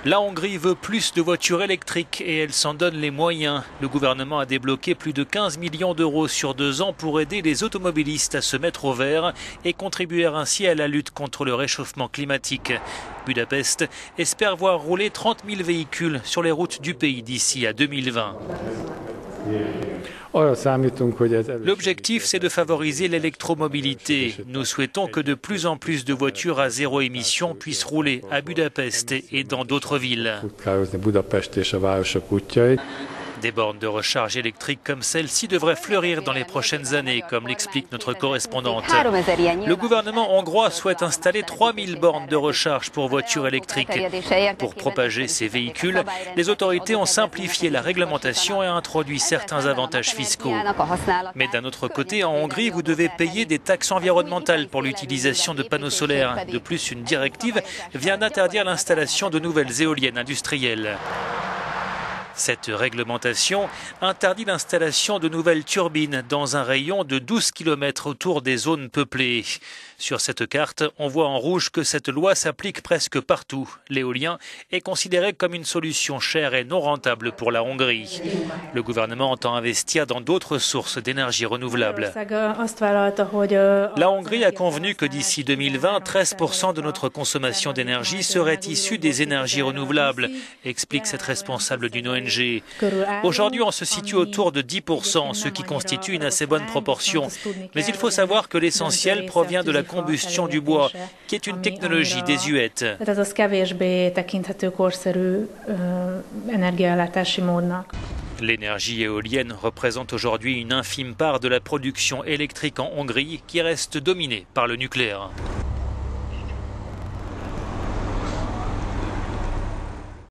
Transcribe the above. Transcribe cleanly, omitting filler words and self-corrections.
La Hongrie veut plus de voitures électriques et elle s'en donne les moyens. Le gouvernement a débloqué plus de 15 millions d'euros sur 2 ans pour aider les automobilistes à se mettre au vert et contribuer ainsi à la lutte contre le réchauffement climatique. Budapest espère voir rouler 30 000 véhicules sur les routes du pays d'ici à 2020. L'objectif, c'est de favoriser l'électromobilité. Nous souhaitons que de plus en plus de voitures à zéro émission puissent rouler à Budapest et dans d'autres villes. Des bornes de recharge électriques comme celle-ci devraient fleurir dans les prochaines années, comme l'explique notre correspondante. Le gouvernement hongrois souhaite installer 3000 bornes de recharge pour voitures électriques. Pour propager ces véhicules, les autorités ont simplifié la réglementation et introduit certains avantages fiscaux. Mais d'un autre côté, en Hongrie, vous devez payer des taxes environnementales pour l'utilisation de panneaux solaires. De plus, une directive vient d'interdire l'installation de nouvelles éoliennes industrielles. Cette réglementation interdit l'installation de nouvelles turbines dans un rayon de 12 km autour des zones peuplées. Sur cette carte, on voit en rouge que cette loi s'applique presque partout. L'éolien est considéré comme une solution chère et non rentable pour la Hongrie. Le gouvernement entend investir dans d'autres sources d'énergie renouvelable. La Hongrie a convenu que d'ici 2020, 13% de notre consommation d'énergie serait issue des énergies renouvelables, explique cette responsable d'une ONG. Aujourd'hui, on se situe autour de 10%, ce qui constitue une assez bonne proportion. Mais il faut savoir que l'essentiel provient de la combustion du bois, qui est une technologie désuète. L'énergie éolienne représente aujourd'hui une infime part de la production électrique en Hongrie, qui reste dominée par le nucléaire.